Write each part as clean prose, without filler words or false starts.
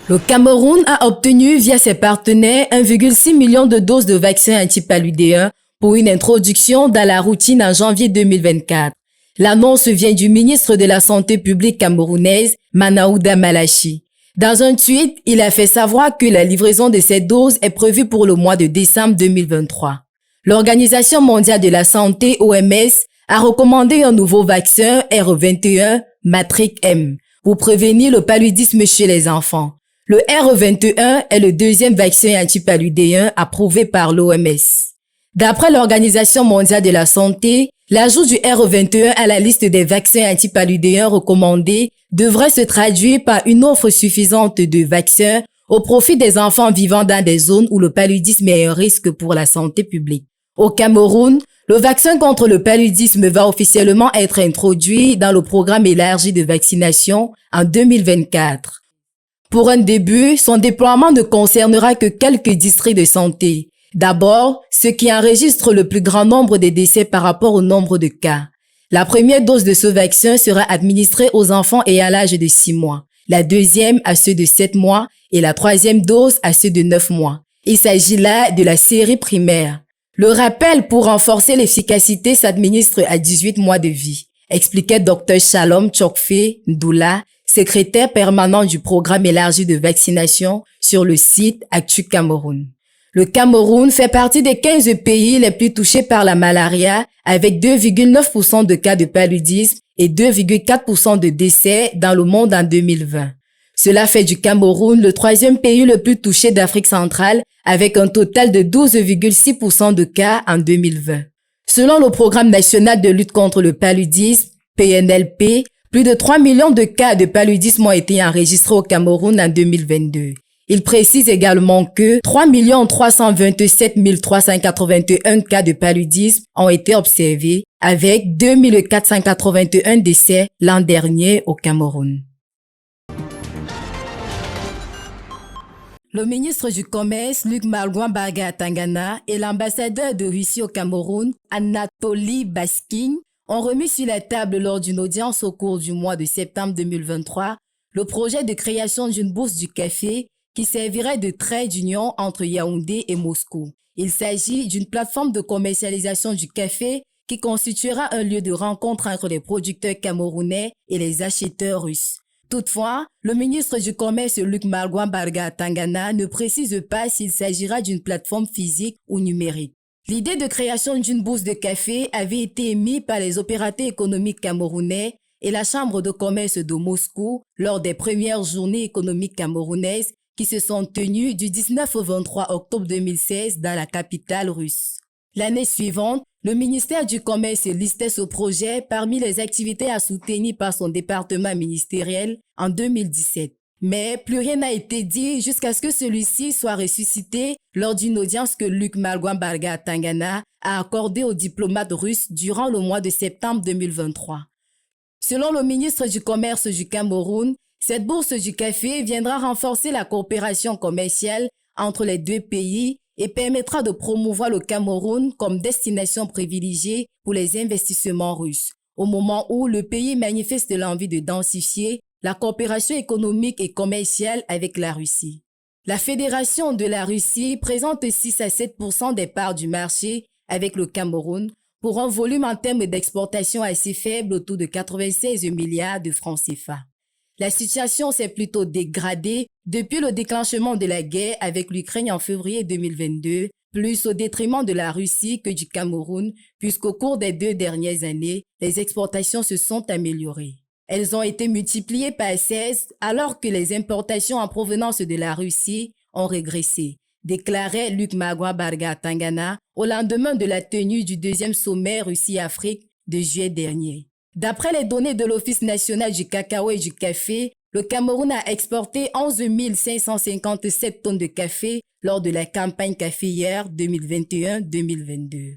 Le Cameroun a obtenu via ses partenaires 1,6 million de doses de vaccins antipaludéens pour une introduction dans la routine en janvier 2024. L'annonce vient du ministre de la Santé publique camerounaise, Manaouda Malachi. Dans un tweet, il a fait savoir que la livraison de ces doses est prévue pour le mois de décembre 2023. L'Organisation mondiale de la santé, OMS, a recommandé un nouveau vaccin R21 Matrix M pour prévenir le paludisme chez les enfants. Le R21 est le deuxième vaccin antipaludéen approuvé par l'OMS. D'après l'Organisation mondiale de la santé, l'ajout du R21 à la liste des vaccins antipaludéens recommandés devrait se traduire par une offre suffisante de vaccins au profit des enfants vivant dans des zones où le paludisme est un risque pour la santé publique. Au Cameroun, le vaccin contre le paludisme va officiellement être introduit dans le programme élargi de vaccination en 2024. Pour un début, son déploiement ne concernera que quelques districts de santé. D'abord, ceux qui enregistrent le plus grand nombre de décès par rapport au nombre de cas. La première dose de ce vaccin sera administrée aux enfants ayant l'âge de 6 mois, la deuxième à ceux de 7 mois et la troisième dose à ceux de 9 mois. Il s'agit là de la série primaire. Le rappel pour renforcer l'efficacité s'administre à 18 mois de vie, expliquait Dr Shalom Tchokfe Ndoula, secrétaire permanent du programme élargi de vaccination sur le site Actu Cameroun. Le Cameroun fait partie des 15 pays les plus touchés par la malaria avec 2,9% de cas de paludisme et 2,4% de décès dans le monde en 2020. Cela fait du Cameroun le troisième pays le plus touché d'Afrique centrale avec un total de 12,6% de cas en 2020. Selon le Programme national de lutte contre le paludisme, PNLP, plus de 3 millions de cas de paludisme ont été enregistrés au Cameroun en 2022. Il précise également que 3 327 381 cas de paludisme ont été observés avec 2 481 décès l'an dernier au Cameroun. Le ministre du Commerce, Luc Marguan Barga Tangana, et l'ambassadeur de Russie au Cameroun, Anatoly Baskin, ont remis sur la table lors d'une audience au cours du mois de septembre 2023 le projet de création d'une bourse du café qui servirait de trait d'union entre Yaoundé et Moscou. Il s'agit d'une plateforme de commercialisation du café qui constituera un lieu de rencontre entre les producteurs camerounais et les acheteurs russes. Toutefois, le ministre du Commerce Luc Marguan Barga Tangana ne précise pas s'il s'agira d'une plateforme physique ou numérique. L'idée de création d'une bourse de café avait été émise par les opérateurs économiques camerounais et la Chambre de commerce de Moscou lors des premières journées économiques camerounaises qui se sont tenues du 19 au 23 octobre 2016 dans la capitale russe. L'année suivante, le ministère du Commerce listait ce projet parmi les activités à soutenir par son département ministériel en 2017. Mais plus rien n'a été dit jusqu'à ce que celui-ci soit ressuscité lors d'une audience que Luc Marguan Barga Tangana a accordée aux diplomates russes durant le mois de septembre 2023. Selon le ministre du Commerce du Cameroun, cette bourse du café viendra renforcer la coopération commerciale entre les deux pays et permettra de promouvoir le Cameroun comme destination privilégiée pour les investissements russes, au moment où le pays manifeste l'envie de densifier la coopération économique et commerciale avec la Russie. La Fédération de la Russie présente 6 à 7% des parts du marché avec le Cameroun pour un volume en termes d'exportation assez faible autour de 96 milliards de francs CFA. La situation s'est plutôt dégradée depuis le déclenchement de la guerre avec l'Ukraine en février 2022, plus au détriment de la Russie que du Cameroun, puisqu'au cours des 2 dernières années, les exportations se sont améliorées. Elles ont été multipliées par 16 alors que les importations en provenance de la Russie ont régressé, déclarait Luc Marguan Barga Tangana au lendemain de la tenue du 2e sommet Russie-Afrique de juillet dernier. D'après les données de l'Office national du cacao et du café, le Cameroun a exporté 11 557 tonnes de café lors de la campagne caféière 2021-2022.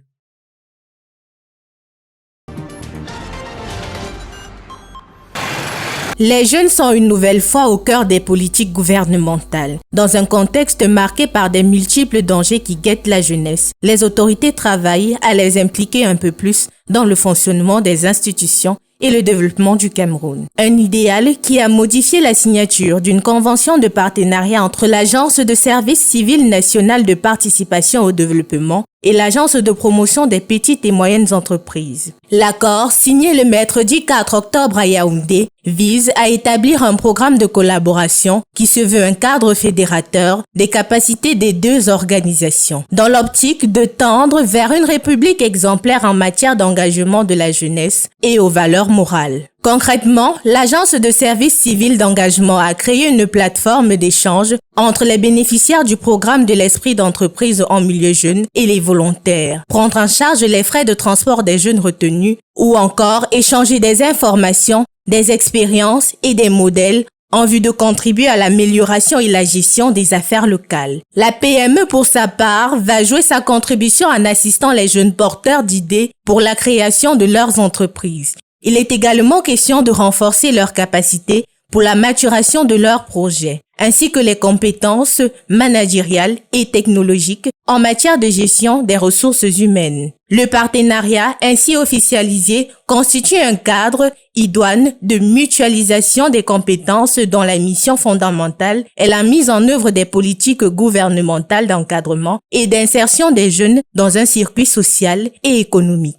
Les jeunes sont une nouvelle fois au cœur des politiques gouvernementales. Dans un contexte marqué par des multiples dangers qui guettent la jeunesse, les autorités travaillent à les impliquer un peu plus dans le fonctionnement des institutions et le développement du Cameroun. Un idéal qui a modifié la signature d'une convention de partenariat entre l'Agence de service civil national de participation au développement et l'Agence de promotion des petites et moyennes entreprises. L'accord, signé le mercredi 4 octobre à Yaoundé, vise à établir un programme de collaboration qui se veut un cadre fédérateur des capacités des deux organisations, dans l'optique de tendre vers une république exemplaire en matière d'engagement de la jeunesse et aux valeurs morales. Concrètement, l'Agence de service civil d'engagement a créé une plateforme d'échange entre les bénéficiaires du programme de l'esprit d'entreprise en milieu jeune et les volontaires, prendre en charge les frais de transport des jeunes retenus ou encore échanger des informations, des expériences et des modèles en vue de contribuer à l'amélioration et la gestion des affaires locales. La PME, pour sa part, va jouer sa contribution en assistant les jeunes porteurs d'idées pour la création de leurs entreprises. Il est également question de renforcer leurs capacités pour la maturation de leurs projets, ainsi que les compétences managériales et technologiques en matière de gestion des ressources humaines. Le partenariat ainsi officialisé constitue un cadre idoine de mutualisation des compétences dont la mission fondamentale est la mise en œuvre des politiques gouvernementales d'encadrement et d'insertion des jeunes dans un circuit social et économique.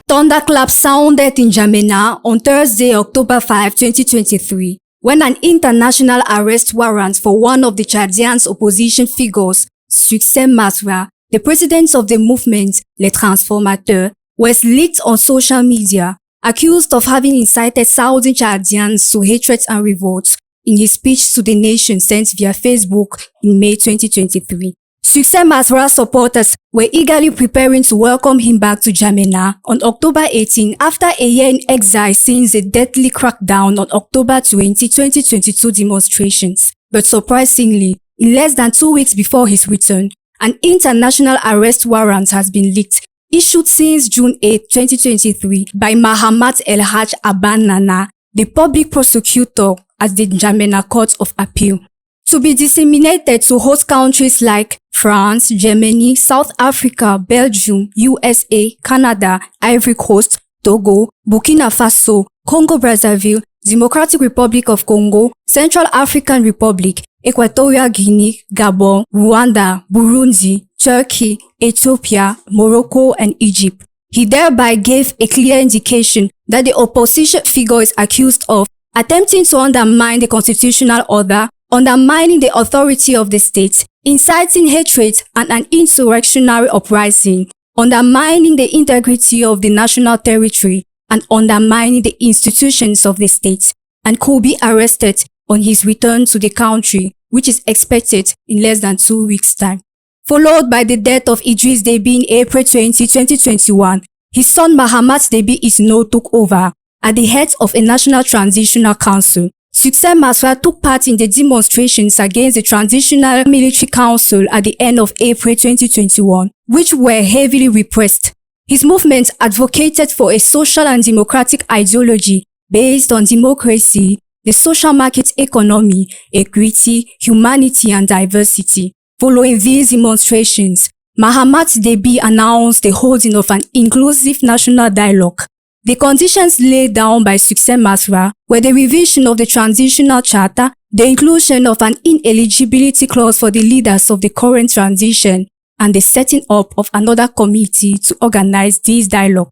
Thunderclap sounded in N'Djamena on Thursday, October 5, 2023, when an international arrest warrant for one of the Chadian's opposition figures, Succès Masra, the president of the movement, Les Transformateurs, was leaked on social media, accused of having incited Southern Chadians to hatred and revolt in his speech to the nation sent via Facebook in May 2023. Succès Masra's supporters were eagerly preparing to welcome him back to N'Djamena on October 18 after a year in exile since the deadly crackdown on October 20, 2022 demonstrations. But surprisingly, in less than 2 weeks before his return, an international arrest warrant has been leaked, issued since June 8, 2023 by Mahamat El Haj Aban Nana, the public prosecutor at the N'Djamena Court of Appeal, to be disseminated to host countries like France, Germany, South Africa, Belgium, USA, Canada, Ivory Coast, Togo, Burkina Faso, Congo-Brazzaville, Democratic Republic of Congo, Central African Republic, Equatorial Guinea, Gabon, Rwanda, Burundi, Turkey, Ethiopia, Morocco, and Egypt. He thereby gave a clear indication that the opposition figure is accused of attempting to undermine the constitutional order, undermining the authority of the state, inciting hatred and an insurrectionary uprising, undermining the integrity of the national territory, and undermining the institutions of the state, and could be arrested on his return to the country, which is expected in less than 2 weeks' time. Followed by the death of Idris Deby in April 20, 2021, his son Mahamat Deby Itno took over at the head of a National Transitional Council. Succès Masra took part in the demonstrations against the Transitional Military Council at the end of April 2021, which were heavily repressed. His movement advocated for a social and democratic ideology based on democracy, the social market economy, equity, humanity, and diversity. Following these demonstrations, Mahamat Deby announced the holding of an inclusive national dialogue. The conditions laid down by Succès Masra were the revision of the Transitional Charter, the inclusion of an ineligibility clause for the leaders of the current transition, and the setting up of another committee to organize this dialogue.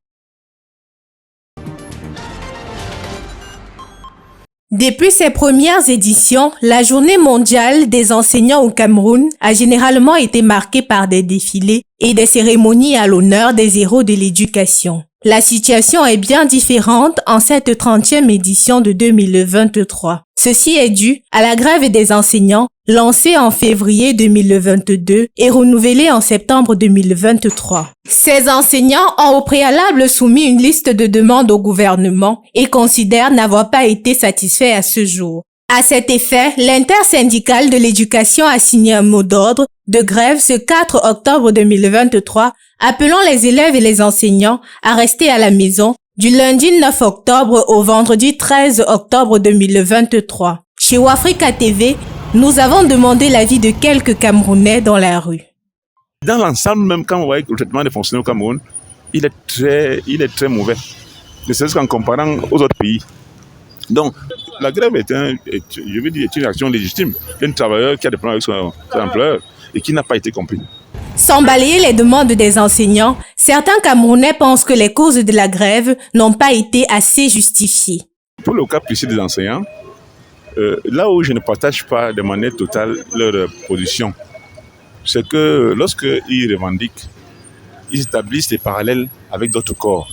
Depuis ses premières éditions, la Journée mondiale des enseignants au Cameroun a généralement été marquée par des défilés et des cérémonies à l'honneur des héros de l'éducation. La situation est bien différente en cette 30e édition de 2023. Ceci est dû à la grève des enseignants lancée en février 2022 et renouvelée en septembre 2023. Ces enseignants ont au préalable soumis une liste de demandes au gouvernement et considèrent n'avoir pas été satisfaits à ce jour. À cet effet, l'intersyndicale de l'éducation a signé un mot d'ordre de grève ce 4 octobre 2023, appelant les élèves et les enseignants à rester à la maison du lundi 9 octobre au vendredi 13 octobre 2023. Chez Wafrika TV, nous avons demandé l'avis de quelques Camerounais dans la rue. Dans l'ensemble, même quand on voit le traitement des fonctionnaires au Cameroun, il est très mauvais. Ne serait-ce qu'en comparant aux autres pays. Donc, la grève est une action légitime d'un travailleur qui a des problèmes avec son employeur et qui n'a pas été compris. Sans balayer les demandes des enseignants, certains Camerounais pensent que les causes de la grève n'ont pas été assez justifiées. Pour le cas précis des enseignants, là où je ne partage pas de manière totale leur position, c'est que lorsqu'ils revendiquent, ils établissent des parallèles avec d'autres corps.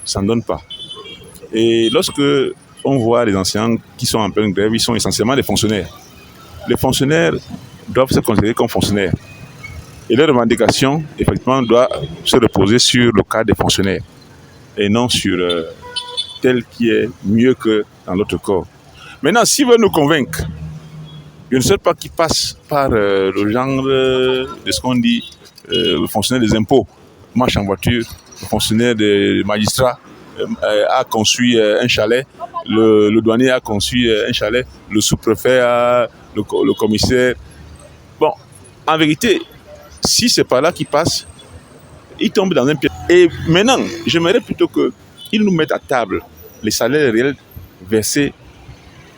Ça ne donne pas. Et lorsque on voit les enseignants qui sont en pleine grève, ils sont essentiellement des fonctionnaires. Les fonctionnaires doivent se considérer comme fonctionnaires. Et leur revendication, effectivement, doit se reposer sur le cas des fonctionnaires et non sur tel qui est mieux que dans l'autre corps. Maintenant, s'ils veulent nous convaincre, je ne sais pas qui passe par le genre de ce qu'on dit, le fonctionnaire des impôts, marche en voiture, le fonctionnaire des magistrats a construit un chalet, le douanier a construit un chalet, le sous-préfet, le commissaire. Bon, en vérité, si c'est par là qu'ils passent, ils tombent dans un piège. Et maintenant, j'aimerais plutôt qu'ils nous mettent à table les salaires réels versés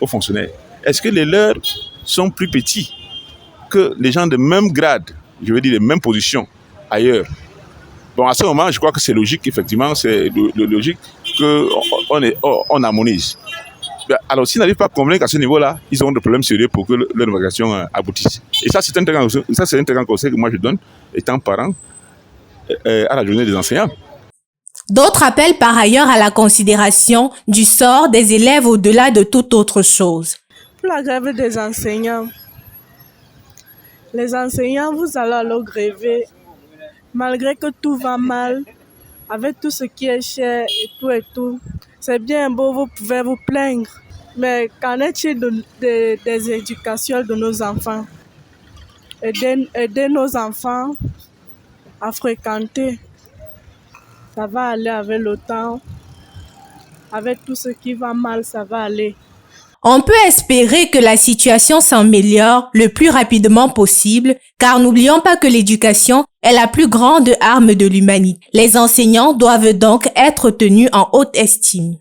aux fonctionnaires. Est-ce que les leurs sont plus petits que les gens de même grade, je veux dire de même position ailleurs? Bon, à ce moment, je crois que c'est logique, effectivement, c'est logique qu'on harmonise. Alors, s'ils n'arrivent pas à convaincre à ce niveau-là, ils auront des problèmes sérieux pour que leur négociation aboutisse. Et ça, c'est un très grand conseil que moi je donne, étant parent, à la journée des enseignants. D'autres appellent par ailleurs à la considération du sort des élèves au-delà de toute autre chose. Pour la grève des enseignants, les enseignants, vous allez alors gréver, malgré que tout va mal, avec tout ce qui est cher et tout. C'est bien beau, vous pouvez vous plaindre, mais qu'en est-il des éducations de nos enfants? Aider nos enfants à fréquenter, ça va aller avec le temps, avec tout ce qui va mal, ça va aller. On peut espérer que la situation s'améliore le plus rapidement possible, car n'oublions pas que l'éducation est la plus grande arme de l'humanité. Les enseignants doivent donc être tenus en haute estime.